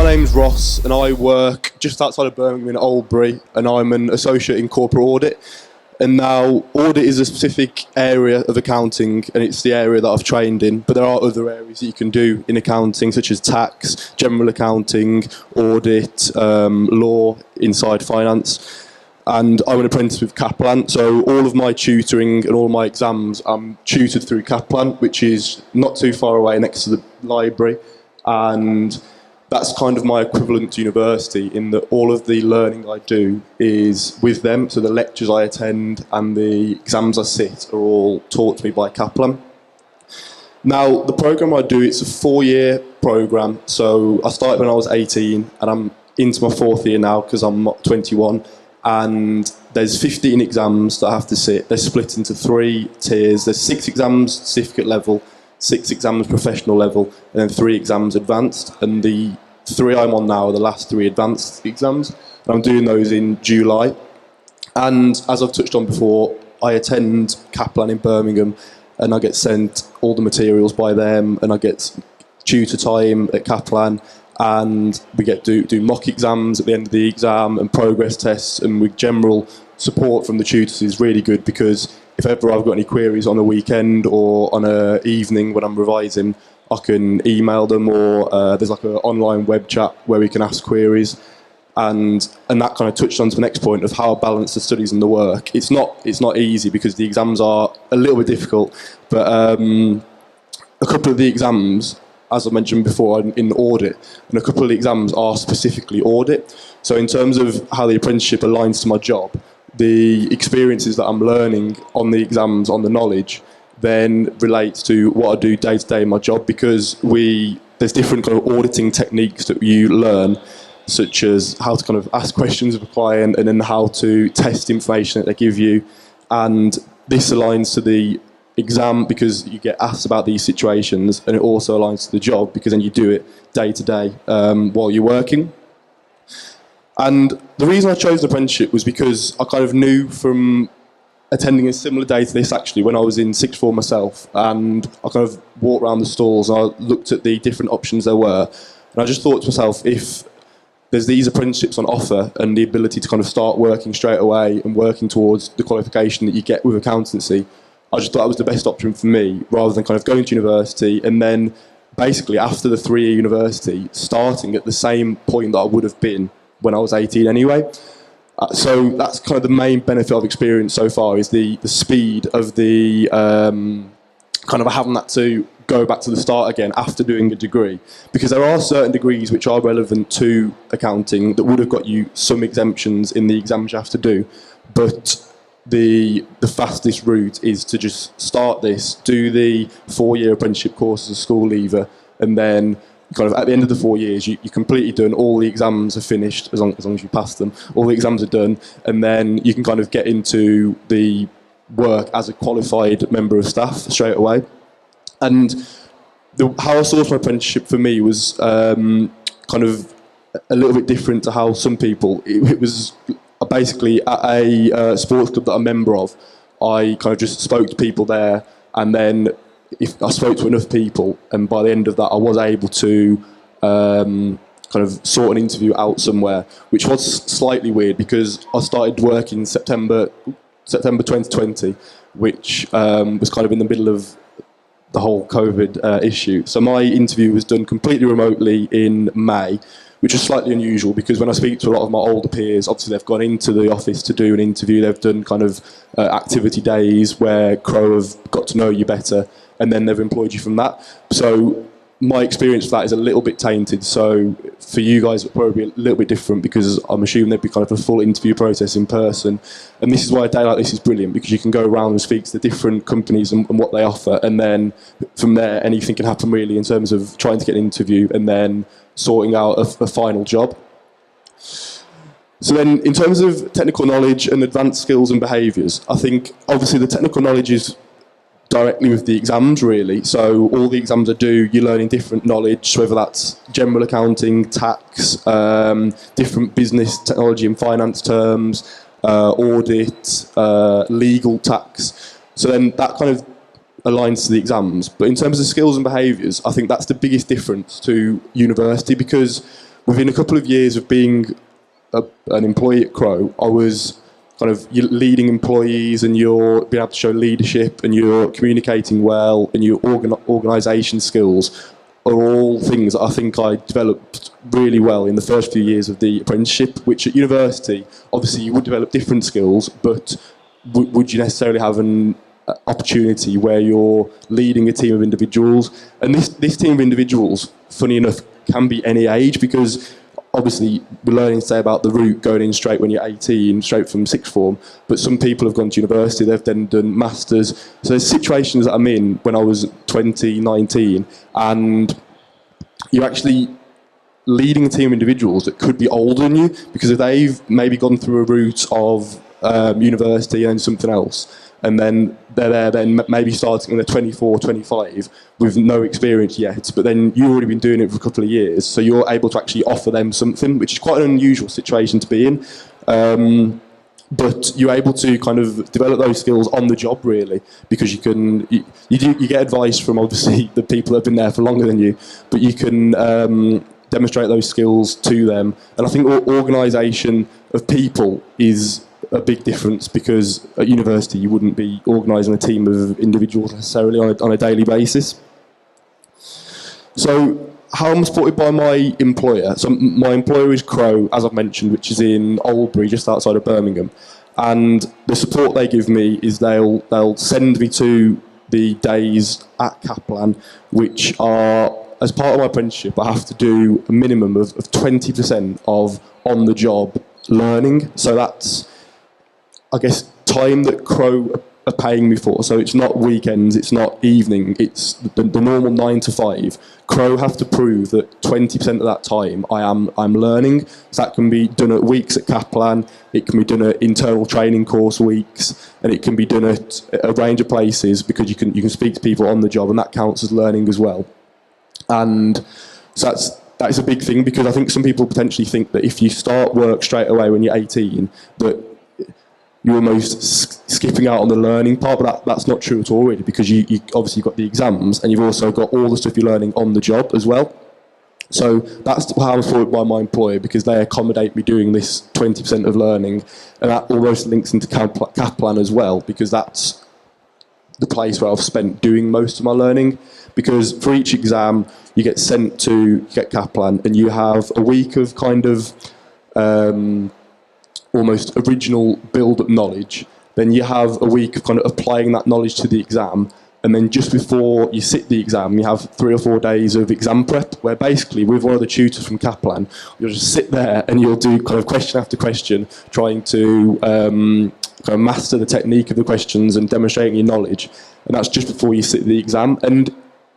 name's Ross, and I work just outside of Birmingham in Oldbury, and I'm an associate in corporate audit. And now, audit is a specific area of accounting, and it's the area that I've trained in. But there are other areas that you can do in accounting, such as tax, general accounting, audit, law, inside finance. And I'm an apprentice with Kaplan, so all of my tutoring and all my exams, I'm tutored through Kaplan, which is not too far away next to the library. And that's kind of my equivalent to university, in that all of the learning I do is with them. So the lectures I attend and the exams I sit are all taught to me by Kaplan. Now, the programme I do, it's a 4-year programme. So I started when I was 18, and I'm into my 4th year now because I'm 21. And there's 15 exams that I have to sit. They're split into 3 tiers. There's 6 exams certificate level, 6 exams professional level, and then 3 exams advanced. And the 3 I'm on now are the last 3 advanced exams. And I'm doing those in July. And as I've touched on before, I attend Kaplan in Birmingham, and I get sent all the materials by them, and I get tutor time at Kaplan, and we get to do mock exams at the end of the exam and progress tests, and with general support from the tutors is really good, because if ever I've got any queries on a weekend or on an evening when I'm revising, I can email them, or there's like an online web chat where we can ask queries. And that kind of touched on to the next point of how I balance the studies and the work. It's not easy, because the exams are a little bit difficult, but a couple of the exams, as I mentioned before, in audit, and a couple of the exams are specifically audit. So in terms of how the apprenticeship aligns to my job, the experiences that I'm learning on the exams, on the knowledge, then relates to what I do day to day in my job, because there's different kind of auditing techniques that you learn, such as how to kind of ask questions of a client, and then how to test information that they give you. And this aligns to the exam because you get asked about these situations, and it also aligns to the job because then you do it day to day while you're working. And the reason I chose the apprenticeship was because I kind of knew from attending a similar day to this, actually, when I was in sixth form myself, and I kind of walked around the stalls and I looked at the different options there were, and I just thought to myself, if there's these apprenticeships on offer and the ability to kind of start working straight away and working towards the qualification that you get with accountancy, I just thought that was the best option for me, rather than kind of going to university and then basically after the 3-year university starting at the same point that I would have been when I was 18 anyway. So that's kind of the main benefit I've experienced so far, is the speed of the kind of having that to go back to the start again after doing a degree. Because there are certain degrees which are relevant to accounting that would have got you some exemptions in the exams you have to do, but the fastest route is to just start this, do the 4-year apprenticeship course as a school leaver, and then kind of at the end of the 4 years, you're completely done, all the exams are finished, as long as you pass them, all the exams are done, and then you can kind of get into the work as a qualified member of staff straight away. And how I sourced my apprenticeship for me was kind of a little bit different to how some people, it was basically at a sports club that I'm a member of. I kind of just spoke to people there, and then if I spoke to enough people, and by the end of that I was able to kind of sort an interview out somewhere, which was slightly weird because I started work in September 2020, which was kind of in the middle of the whole COVID issue. So my interview was done completely remotely in May, which is slightly unusual because when I speak to a lot of my older peers, obviously they've gone into the office to do an interview, they've done kind of activity days where Crow have got to know you better, and then they've employed you from that. So my experience for that is a little bit tainted. So for you guys, it'll probably be a little bit different because I'm assuming there'd be kind of a full interview process in person. And this is why a day like this is brilliant, because you can go around and speak to the different companies and what they offer. And then from there, anything can happen really in terms of trying to get an interview and then sorting out a final job. So then in terms of technical knowledge and advanced skills and behaviours, I think obviously the technical knowledge is directly with the exams really. So all the exams I do, you're learning different knowledge, whether that's general accounting, tax, different business, technology and finance terms, audit, legal tax. So then that kind of aligns to the exams. But in terms of skills and behaviours, I think that's the biggest difference to university, because within a couple of years of being an employee at Crow, I was kind of leading employees, and you're being able to show leadership, and you're communicating well, and your organisation skills are all things that I think I developed really well in the first few years of the apprenticeship, which at university, obviously you would develop different skills, but would you necessarily have an opportunity where you're leading a team of individuals? And this team of individuals, funny enough, can be any age, because obviously we're learning, say, about the route going in straight when you're 18, straight from sixth form, but some people have gone to university, they've then done masters. So there's situations that I'm in when I was 20, 19, and you're actually leading a team of individuals that could be older than you, because if they've maybe gone through a route of university and something else, and then they're there then maybe starting when they're 24, 25 with no experience yet, but then you've already been doing it for a couple of years, so you're able to actually offer them something, which is quite an unusual situation to be in. But you're able to kind of develop those skills on the job, really, because you get advice from obviously the people that have been there for longer than you, but you can demonstrate those skills to them. And I think organisation of people is a big difference, because at university you wouldn't be organising a team of individuals necessarily on a daily basis. So how I'm supported by my employer. So my employer is Crow, as I've mentioned, which is in Oldbury, just outside of Birmingham. And the support they give me is they'll send me to the days at Kaplan, which are, as part of my apprenticeship, I have to do a minimum of 20% of on-the-job learning. So that's, I guess, time that Crow are paying me for. So it's not weekends, it's not evening, it's the normal 9 to 5. Crow have to prove that 20% of that time I'm learning. So that can be done at weeks at Kaplan, it can be done at internal training course weeks, and it can be done at a range of places, because you can speak to people on the job, and that counts as learning as well. And so that's a big thing, because I think some people potentially think that if you start work straight away when you're 18, that you're almost skipping out on the learning part, but that's not true at all, really, because you obviously got the exams, and you've also got all the stuff you're learning on the job as well. So that's how I'm supported by my employer, because they accommodate me doing this 20% of learning, and that almost links into Kaplan as well, because that's the place where I've spent doing most of my learning. Because for each exam, you get sent to Kaplan, and you have a week of kind of almost original build-up knowledge. Then you have a week of kind of applying that knowledge to the exam, and then just before you sit the exam, you have 3 or 4 days of exam prep, where basically with one of the tutors from Kaplan, you'll just sit there and you'll do kind of question after question, trying to kind of master the technique of the questions and demonstrating your knowledge. And that's just before you sit the exam. And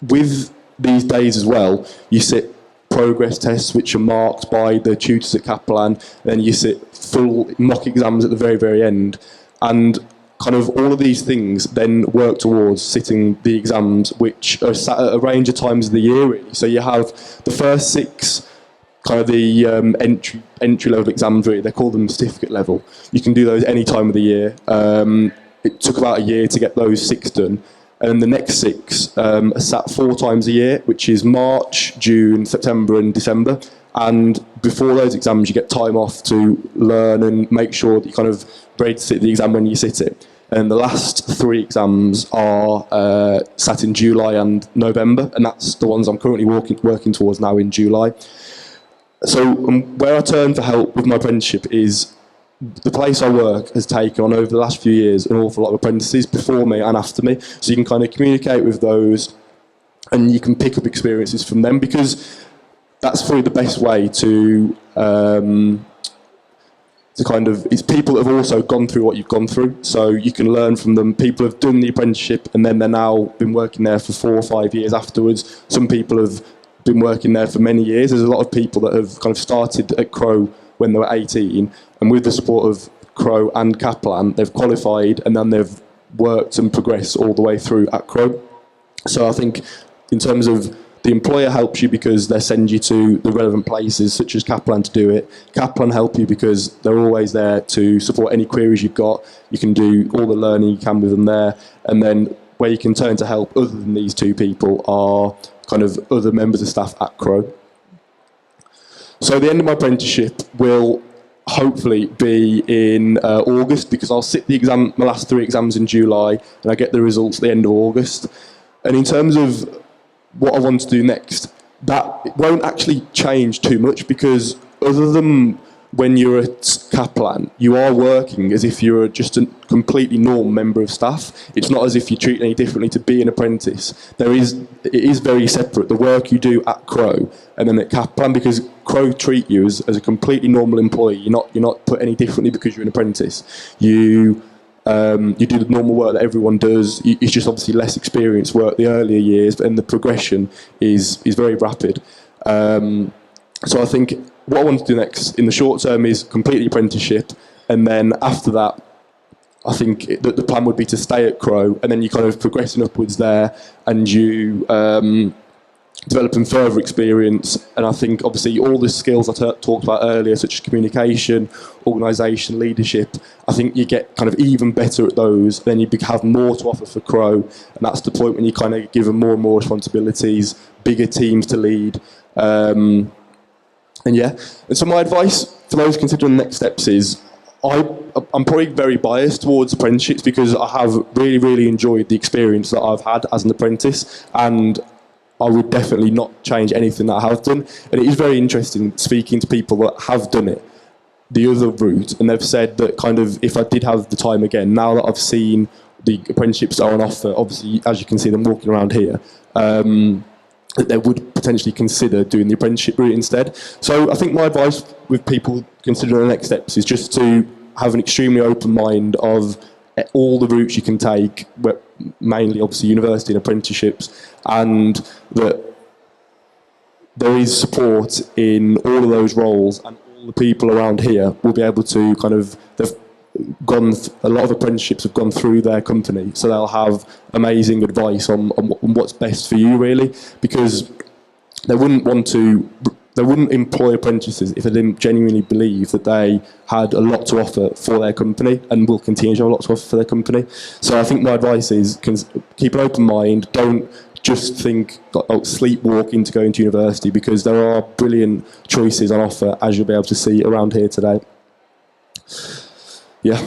with these days as well, you sit progress tests, which are marked by the tutors at Kaplan, then you sit full mock exams at the very, very end. And kind of all of these things then work towards sitting the exams, which are sat at a range of times of the year, really. So you have the first 6, kind of the entry-level exams, really. They call them certificate level. You can do those any time of the year. It took about a year to get those 6 done. And the next 6 are sat 4 times a year, which is March, June, September and December. And before those exams, you get time off to learn and make sure that you're kind of ready to sit the exam when you sit it. And the last 3 exams are sat in July and November, and that's the ones I'm currently working towards now in July. So where I turn for help with my apprenticeship is the place I work has taken on over the last few years an awful lot of apprentices before me and after me, so you can kind of communicate with those and you can pick up experiences from them, because that's probably the best way to kind of, it's people that have also gone through what you've gone through, so you can learn from them. People have done the apprenticeship and then they're now been working there for 4 or 5 years afterwards. Some people have been working there for many years. There's a lot of people that have kind of started at Crow when they were 18, and with the support of Crow and Kaplan, they've qualified and then they've worked and progressed all the way through at Crow. So I think in terms of the employer helps you because they send you to the relevant places, such as Kaplan, to do it. Kaplan help you because they're always there to support any queries you've got. You can do all the learning you can with them there. And then where you can turn to help other than these 2 people are kind of other members of staff at Crow. So the end of my apprenticeship will hopefully be in August, because I'll sit my last 3 exams in July, and I get the results at the end of August. And in terms of what I want to do next, that won't actually change too much, because other than when you're at Kaplan, you are working as if you're just a completely normal member of staff. It's not as if you're treated any differently to be an apprentice. It is very separate, the work you do at Crow and then at Kaplan, because Crow treat you as a completely normal employee. You're not put any differently because you're an apprentice. You do the normal work that everyone does. It's just obviously less experienced work the earlier years, and the progression is very rapid. So I think what I want to do next in the short term is complete the apprenticeship, and then after that, I think that the plan would be to stay at Crow, and then you kind of progressing upwards there, and you developing further experience. And I think obviously all the skills I talked about earlier, such as communication, organisation, leadership, I think you get kind of even better at those. Then you have more to offer for Crow, and that's the point when you kind of give them more and more responsibilities, bigger teams to lead. And so my advice for those considering the next steps is, I'm probably very biased towards apprenticeships because I have really, really enjoyed the experience that I've had as an apprentice, and I would definitely not change anything that I have done. And it is very interesting speaking to people that have done it the other route, and they've said that kind of if I did have the time again, now that I've seen the apprenticeships that are on offer, obviously as you can see them walking around here, that they would potentially consider doing the apprenticeship route instead. So I think my advice with people considering the next steps is just to have an extremely open mind of all the routes you can take, mainly obviously university and apprenticeships, and that there is support in all of those roles, and all the people around here will be able to kind of, a lot of apprenticeships have gone through their company, so they'll have amazing advice on what's best for you, really, because they wouldn't employ apprentices if they didn't genuinely believe that they had a lot to offer for their company and will continue to have a lot to offer for their company. So I think my advice is keep an open mind, don't just think sleepwalk into going to university, because there are brilliant choices on offer, as you'll be able to see around here today. Yeah.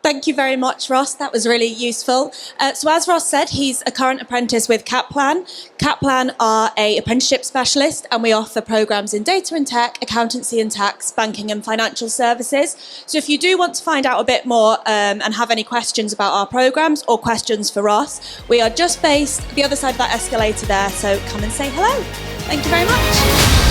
Thank you very much, Ross. That was really useful. So as Ross said, he's a current apprentice with Kaplan. Kaplan are an apprenticeship specialist, and we offer programmes in data and tech, accountancy and tax, banking and financial services. So if you do want to find out a bit more and have any questions about our programmes or questions for Ross, we are just based the other side of that escalator there, so come and say hello. Thank you very much.